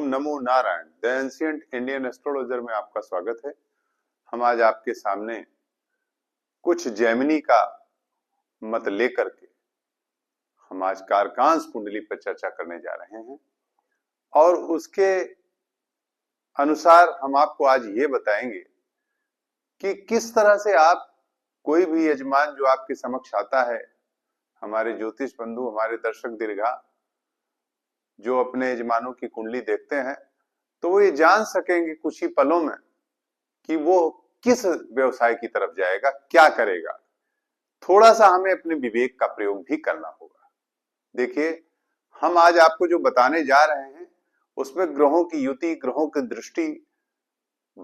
NaMo Narayan. The ancient Indian astrologer में आपका स्वागत है। हम आज आपके सामने कुछ जेमिनी का मत लेकर के हम आज कारकांश कुंडली पर चर्चा करने जा रहे हैं और उसके अनुसार हम आपको आज ये बताएंगे कि किस तरह से आप कोई भी यजमान जो आपके समक्ष आता है, हमारे ज्योतिष बंधु, हमारे दर्शक दीर्घा जो अपने यजमानों की कुंडली देखते हैं, तो वो ये जान सकेंगे कुछ ही पलों में कि वो किस व्यवसाय की तरफ जाएगा, क्या करेगा। थोड़ा सा हमें अपने विवेक का प्रयोग भी करना होगा। देखिए, हम आज आपको जो बताने जा रहे हैं उसमें ग्रहों की युति, ग्रहों की दृष्टि,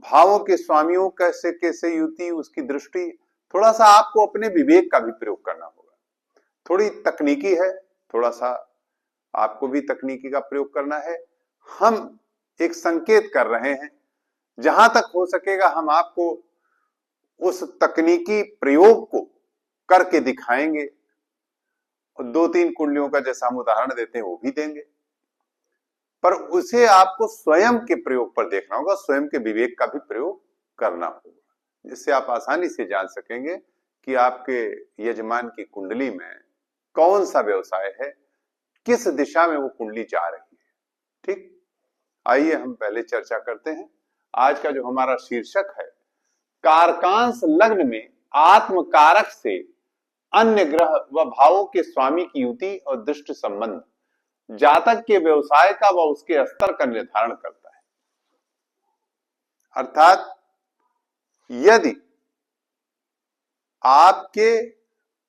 भावों के स्वामियों कैसे कैसे युति, उसकी दृष्टि, थोड़ा सा आपको अपने विवेक का भी प्रयोग करना होगा। थोड़ी तकनीकी है, थोड़ा सा आपको भी तकनीकी का प्रयोग करना है। हम एक संकेत कर रहे हैं, जहां तक हो सकेगा हम आपको उस तकनीकी प्रयोग को करके दिखाएंगे और 2-3 कुंडलियों का जैसा हम उदाहरण देते हैं वो भी देंगे, पर उसे आपको स्वयं के प्रयोग पर देखना होगा, स्वयं के विवेक का भी प्रयोग करना होगा, जिससे आप आसानी से जान सकेंगे कि आपके यजमान की कुंडली में कौन सा व्यवसाय है, किस दिशा में वो कुंडली जा रही है। ठीक, आइए हम पहले चर्चा करते हैं। आज का जो हमारा शीर्षक है, कारकांश लग्न में आत्मकारक से अन्य ग्रह व भावों के स्वामी की युति और दृष्टि संबंध जातक के व्यवसाय का व उसके स्तर का निर्धारण करता है। अर्थात यदि आपके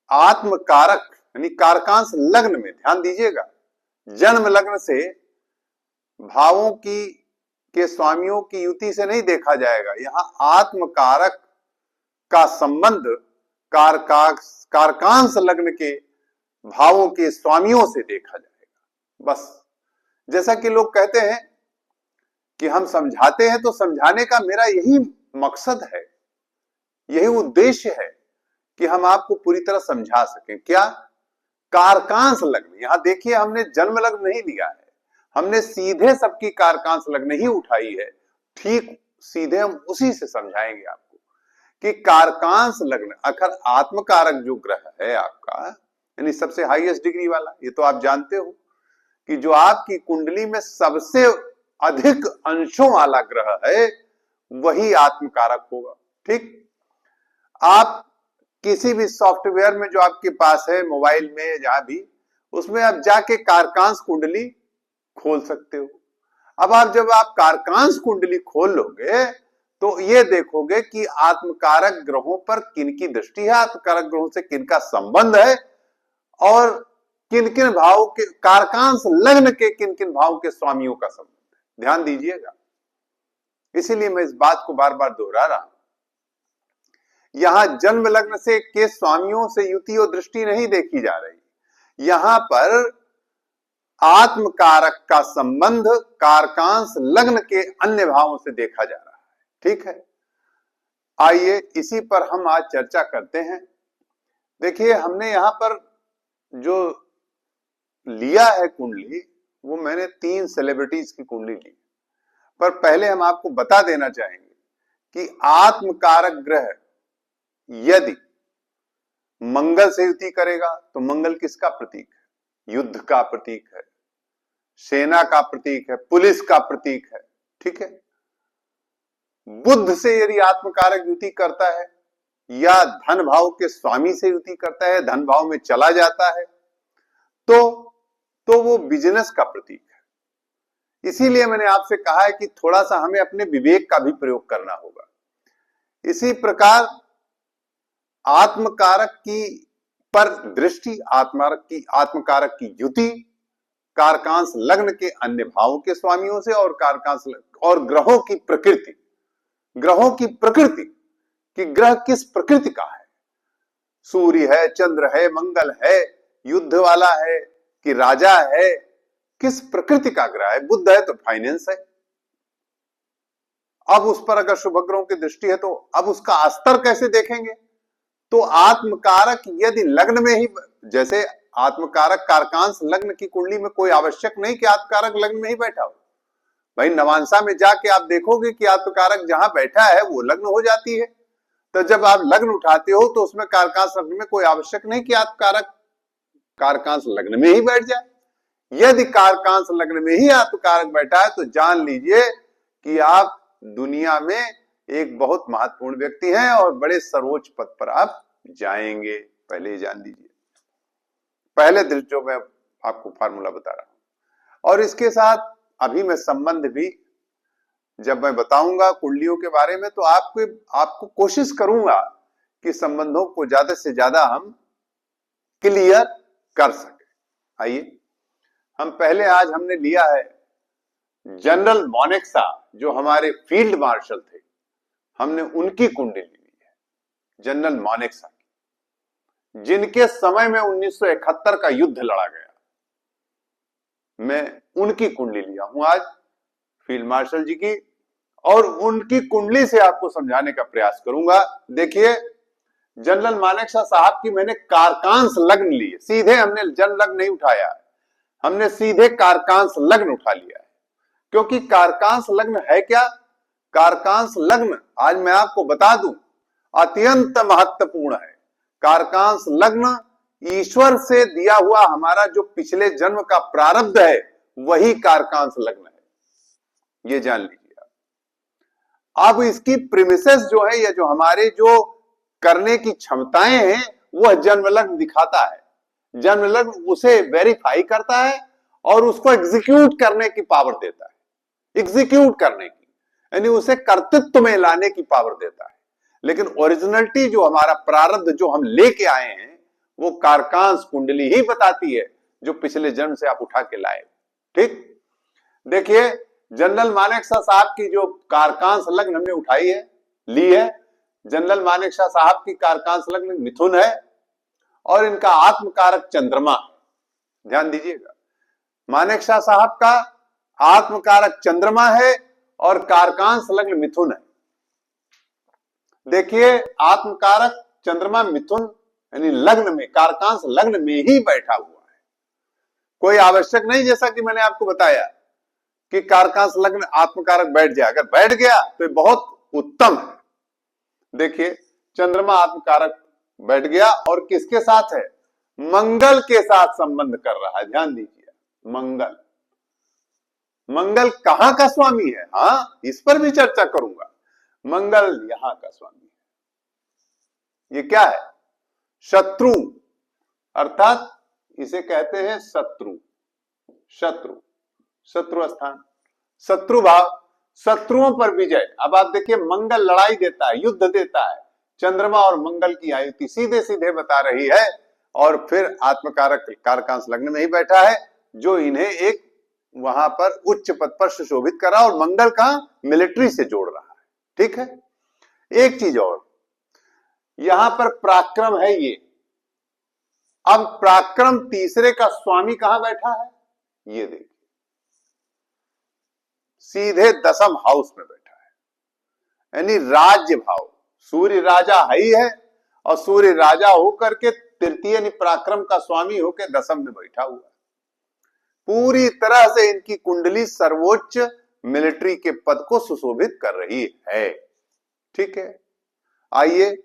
आत्मकारक यानी कारकांश लग्न में, ध्यान दीजिएगा, जन्म लग्न से भावों के स्वामियों की युति से नहीं देखा जाएगा, यहां आत्मकारक का संबंध कारकांश लग्न के भावों के स्वामियों से देखा जाएगा। बस, जैसा कि लोग कहते हैं कि हम समझाते हैं, तो समझाने का मेरा यही मकसद है, यही उद्देश्य है कि हम आपको पूरी तरह समझा सकें। क्या? कारकांश लग्न। यहां देखिए, हमने जन्म लग्न नहीं लिया है, हमने सीधे सबकी कारकांश लग्न ही उठाई है। ठीक सीधे हम उसी से समझाएंगे आपको कि कारकांश लग्न अगर आत्मकारक जो ग्रह है आपका, यानी सबसे हाईएस्ट डिग्री वाला, ये तो आप जानते हो कि जो आपकी कुंडली में सबसे अधिक अंशों वाला ग्रह है वही आत्मकारक होगा। ठीक, आप किसी भी सॉफ्टवेयर में जो आपके पास है, मोबाइल में, जहां भी, उसमें आप जाके कारकांश कुंडली खोल सकते हो। अब जब आप कारकांश कुंडली खोल लोगे तो ये देखोगे कि आत्मकारक ग्रहों पर किनकी दृष्टि है, आत्मकारक ग्रहों से किनका संबंध है और किन किन भावों के, कारकांश लग्न के किन किन भावों के स्वामियों का संबंध है। ध्यान दीजिएगा, इसीलिए मैं इस बात को बार बार दोहरा रहा हूं। यहां जन्म लग्न से के स्वामियों से युति और दृष्टि नहीं देखी जा रही, यहां पर आत्मकारक का संबंध कारकांश लग्न के अन्य भावों से देखा जा रहा है। ठीक है, आइए इसी पर हम आज चर्चा करते हैं। देखिए, हमने यहां पर जो लिया है कुंडली, वो मैंने 3 सेलिब्रिटीज की कुंडली ली, पर पहले हम आपको बता देना चाहेंगे कि आत्मकारक ग्रह यदि मंगल से युति करेगा तो मंगल किसका प्रतीक है? युद्ध का प्रतीक है, सेना का प्रतीक है, पुलिस का प्रतीक है। ठीक है, बुध से यदि आत्मकारक युति करता है या धन भाव के स्वामी से युति करता है, धन भाव में चला जाता है, तो वो बिजनेस का प्रतीक है। इसीलिए मैंने आपसे कहा है कि थोड़ा सा हमें अपने विवेक का भी प्रयोग करना होगा। इसी प्रकार आत्मकारक की पर दृष्टि, आत्मकारक की युति कारकांश लग्न के अन्य भावों के स्वामियों से और कारकांश और ग्रहों की प्रकृति, कि ग्रह किस प्रकृति का है, सूर्य है, चंद्र है, मंगल है, युद्ध वाला है कि राजा है, किस प्रकृति का ग्रह है। बुध है तो फाइनेंस है, अब उस पर अगर शुभ ग्रहों की दृष्टि है तो अब उसका स्तर कैसे देखेंगे? तो आत्मकारक यदि लग्न में ही, जैसे आत्मकारक कारकांश लग्न की कुंडली में कोई आवश्यक नहीं कि आत्मकारक लग्न में ही बैठा हो, भाई नवांशा में जाके आप देखोगे कि आत्मकारक जहां बैठा है वो लग्न हो जाती है। तो जब आप लग्न उठाते हो तो उसमें कारकांश लग्न में कोई आवश्यक नहीं कि आत्मकारक कारकांश लग्न में ही बैठ जाए। यदि कारकांश लग्न में ही आत्मकारक बैठा है तो जान लीजिए कि आप दुनिया में एक बहुत महत्वपूर्ण व्यक्ति हैं और बड़े सर्वोच्च पद पर आप जाएंगे, पहले ही जान लीजिए। पहले दृष्टि जो मैं आपको फार्मूला बता रहा हूं, और इसके साथ अभी मैं संबंध भी जब मैं बताऊंगा कुंडलियों के बारे में तो आपको कोशिश करूंगा कि संबंधों को ज्यादा से ज्यादा हम क्लियर कर सके। आइए हम पहले आज हमने लिया है जनरल मोनेक्सा, जो हमारे फील्ड मार्शल थे, हमने उनकी कुंडली ली है, जनरल मोनेक्सा की, जिनके समय में 1971 का युद्ध लड़ा गया। मैं उनकी कुंडली लिया हूं आज, फील्ड मार्शल जी की, और उनकी कुंडली से आपको समझाने का प्रयास करूंगा। देखिए जनरल मानेकशॉ साहब की मैंने कारकांश लग्न ली है, सीधे हमने जन्म लग्न नहीं उठाया है, हमने सीधे कारकांश लग्न उठा लिया है। क्योंकि कारकांश लग्न है क्या? कारकांश लग्न आज मैं आपको बता दूं अत्यंत महत्वपूर्ण है। कारकांश लग्न ईश्वर से दिया हुआ हमारा जो पिछले जन्म का प्रारब्ध है वही कारकांश लग्न है, ये जान लीजिए। अब इसकी प्रीमिसेस जो है, या जो हमारे जो करने की क्षमताएं हैं, वह जन्म लग्न दिखाता है। जन्म लग्न उसे वेरीफाई करता है और उसको एग्जीक्यूट करने की पावर देता है, एग्जीक्यूट करने की, यानी उसे कर्तृत्व में लाने की पावर देता है। लेकिन ओरिजिनलिटी जो हमारा प्रारब्ध जो हम लेके आए हैं वो कारकांश कुंडली ही बताती है, जो पिछले जन्म से आप उठा के लाए। ठीक, देखिए जनरल मानेकशॉ साहब की जो कारकांश लग्न हमने उठाई है, ली है, जनरल मानेकशॉ साहब की कारकांश लग्न मिथुन है और इनका आत्मकारक चंद्रमा, ध्यान दीजिएगा, मानेकशॉ साहब का आत्मकारक चंद्रमा है और कारकांश लग्न मिथुन है। देखिए आत्मकारक चंद्रमा मिथुन यानी लग्न में, कारकांश लग्न में ही बैठा हुआ है। कोई आवश्यक नहीं, जैसा कि मैंने आपको बताया कि कारकांश लग्न आत्मकारक बैठ जाए, अगर बैठ गया तो बहुत उत्तम है। देखिए चंद्रमा आत्मकारक बैठ गया और किसके साथ है? मंगल के साथ संबंध कर रहा है, ध्यान दीजिए। मंगल, मंगल कहां का स्वामी है? हाँ, इस पर भी चर्चा करूंगा। मंगल यहां का स्वामी है। ये क्या है? शत्रु, अर्थात इसे कहते हैं शत्रु, शत्रु, शत्रु स्थान, शत्रु भाव, शत्रुओं पर विजय। अब आप देखिए मंगल लड़ाई देता है, युद्ध देता है, चंद्रमा और मंगल की आयुति सीधे सीधे बता रही है। और फिर आत्मकारक कारकांश लग्न में ही बैठा है, जो इन्हें एक वहां पर उच्च पद पर सुशोभित कर रहा है, और मंगल का मिलिट्री से जोड़ रहा है। ठीक है, एक चीज और, यहां पर पराक्रम है ये। अब पराक्रम तीसरे का स्वामी कहां बैठा है? ये देखिए, सीधे दसम हाउस में बैठा है, यानी राज्य भाव। सूर्य राजा है ही है, और सूर्य राजा होकर के तृतीय यानी पराक्रम का स्वामी होकर दसम में बैठा हुआ है। पूरी तरह से इनकी कुंडली सर्वोच्च मिलिट्री के पद को सुशोभित कर रही है। ठीक है, आइए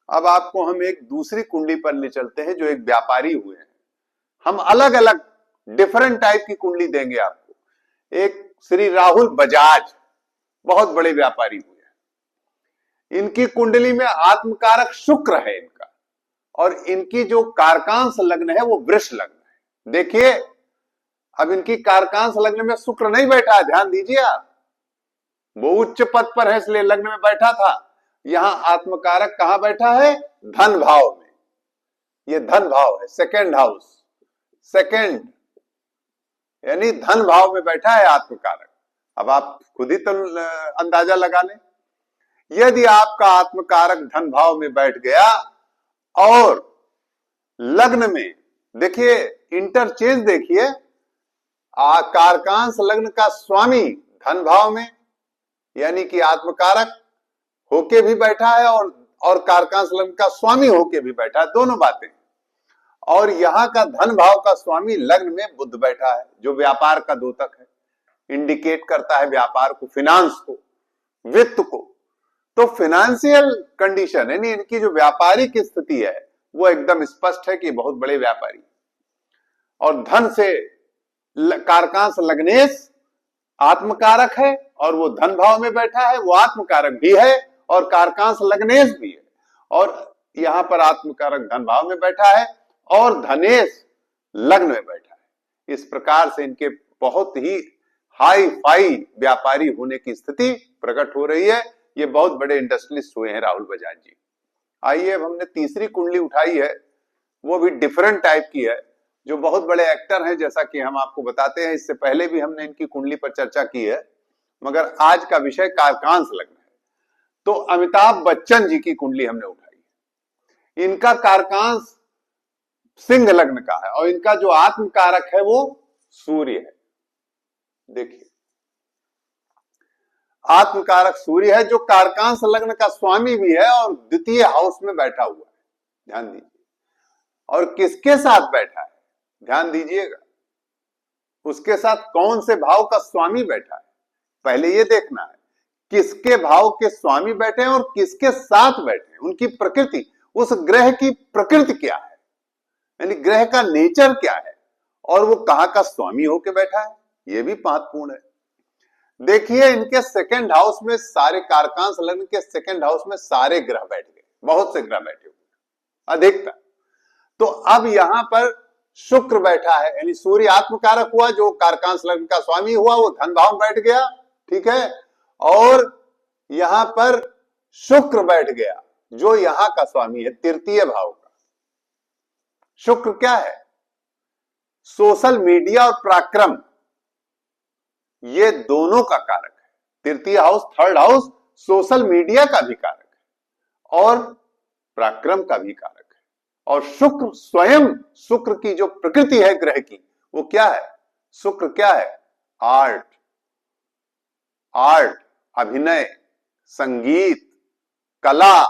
अब आपको हम एक दूसरी कुंडली पर ले चलते हैं, जो एक व्यापारी हुए हैं। हम अलग अलग डिफरेंट टाइप की कुंडली देंगे आपको। एक श्री राहुल बजाज, बहुत बड़े व्यापारी हुए हैं। इनकी कुंडली में आत्मकारक शुक्र है इनका, और इनकी जो कारकांश लग्न है वो वृष लग्न है। देखिए अब इनकी कारकांश लग्न में शुक्र नहीं बैठा है, ध्यान दीजिए आप, वो उच्च पद पर है इसलिए लग्न में बैठा था। यहां आत्मकारक कहां बैठा है? धन भाव में। ये धन भाव है, सेकेंड हाउस, सेकेंड यानी धन भाव में बैठा है आत्मकारक। अब आप खुद ही तो अंदाजा लगा लें, यदि आपका आत्मकारक धन भाव में बैठ गया और लग्न में, देखिए इंटरचेंज देखिए, कारकांश लग्न का स्वामी धन भाव में यानी कि आत्मकारक होके भी बैठा है, और कारकांश लग्न का स्वामी होके भी बैठा है, दोनों बातें। और यहां का धन भाव का स्वामी लग्न में बुध बैठा है, जो व्यापार का द्योतक है। इंडिकेट करता है व्यापार को, फिनांस को, वित्त को। तो फाइनेंशियल कंडीशन यानी इनकी जो व्यापारिक स्थिति है वो एकदम स्पष्ट है कि बहुत बड़े व्यापारी। और धन से कारकांश लग्नेश आत्मकारक है और वो धन भाव में बैठा है, वो आत्मकारक भी है और कारकांश लग्नेश भी है। और यहां पर आत्मकारक धन भाव में बैठा है और धनेश लग्न में बैठा है। इस प्रकार से इनके बहुत ही हाई फाई व्यापारी होने की स्थिति प्रकट हो रही है। ये बहुत बड़े इंडस्ट्रियलिस्ट हुए हैं राहुल बजाज जी। आइए अब हमने तीसरी कुंडली उठाई है, वो भी डिफरेंट टाइप की है, जो बहुत बड़े एक्टर हैं जैसा कि हम आपको बताते हैं। इससे पहले भी हमने इनकी कुंडली पर चर्चा की है, मगर आज का विषय कारकांश लग्न है। तो अमिताभ बच्चन जी की कुंडली हमने उठाई। इनका कारकांश सिंह लग्न का है और इनका जो आत्मकारक है वो सूर्य है। देखिए आत्मकारक सूर्य है जो कारकांश लग्न का स्वामी भी है और द्वितीय हाउस में बैठा हुआ है। ध्यान दीजिए। और किसके साथ बैठा है, ध्यान दीजिएगा, उसके साथ कौन से भाव का स्वामी बैठा है, पहले ये देखना है किसके भाव के स्वामी बैठे हैं और किसके साथ बैठे हैं, उनकी प्रकृति, उस ग्रह की प्रकृति क्या है, यानी ग्रह का नेचर क्या है और वो कहां का स्वामी होके बैठा है, ये भी महत्वपूर्ण है। देखिए इनके सेकंड हाउस में सारे कारकांश लग्न के सेकंड हाउस में सारे ग्रह बैठ गए, बहुत से ग्रह बैठे हुए अधिकतर। तो अब यहां पर शुक्र बैठा है, यानी सूर्य आत्मकारक हुआ जो कारकांश लग्न का स्वामी हुआ, वो धन भाव में बैठ गया, ठीक है। और यहां पर शुक्र बैठ गया जो यहां का स्वामी है तृतीय भाव का। शुक्र क्या है, सोशल मीडिया और पराक्रम, ये दोनों का कारक है। तृतीय house, third house social media का भी कारक है और पराक्रम का भी कारक है। और शुक्र स्वयं, शुक्र की जो प्रकृति है ग्रह की वो क्या है, शुक्र क्या है, आर्ट, अभिनय, संगीत, कला,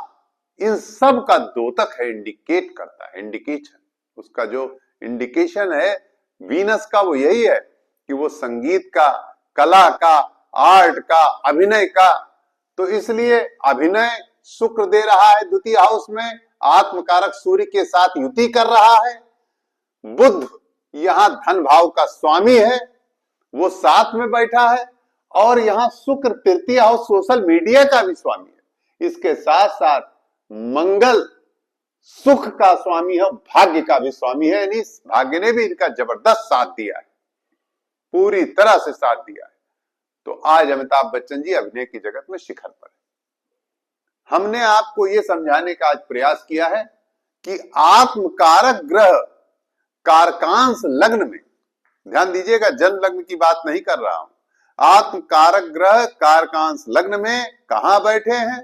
इन सब का द्योतक है, इंडिकेट करता है, इंडिकेशन, उसका जो इंडिकेशन है वीनस का वो यही है कि वो संगीत का, कला का, आर्ट का, अभिनय का। तो इसलिए अभिनय शुक्र दे रहा है द्वितीय हाउस में, आत्मकारक सूर्य के साथ युति कर रहा है। बुध यहां धन भाव का स्वामी है, वो साथ में बैठा है। और यहां शुक्र तृतीय हाउस सोशल मीडिया का भी स्वामी है। इसके साथ साथ मंगल सुख का स्वामी है, भाग्य का भी स्वामी है, यानी भाग्य ने भी इनका जबरदस्त साथ दिया है, पूरी तरह से साथ दिया है। तो आज अमिताभ बच्चन जी अभिनय की जगत में शिखर पर है। हमने आपको यह समझाने का आज प्रयास किया है कि आत्मकारक ग्रह कारकांश लग्न में, ध्यान दीजिएगा जन्म लग्न की बात नहीं कर रहा हूं, आत्मकारक ग्रह कारकांश लग्न में कहां बैठे हैं,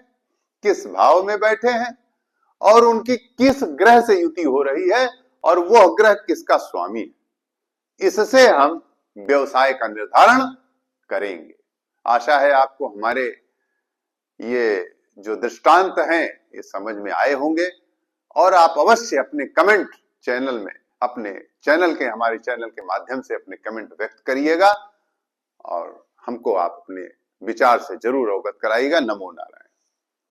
किस भाव में बैठे हैं और उनकी किस ग्रह से युति हो रही है और वह ग्रह किसका स्वामी है। इससे हम व्यवसाय का निर्धारण करेंगे। आशा है आपको हमारे ये जो दृष्टांत हैं ये समझ में आए होंगे और आप अवश्य अपने कमेंट चैनल में, अपने चैनल के, हमारे चैनल के माध्यम से अपने कमेंट व्यक्त करिएगा और हमको आप अपने विचार से जरूर अवगत कराइएगा। नमो नारायण।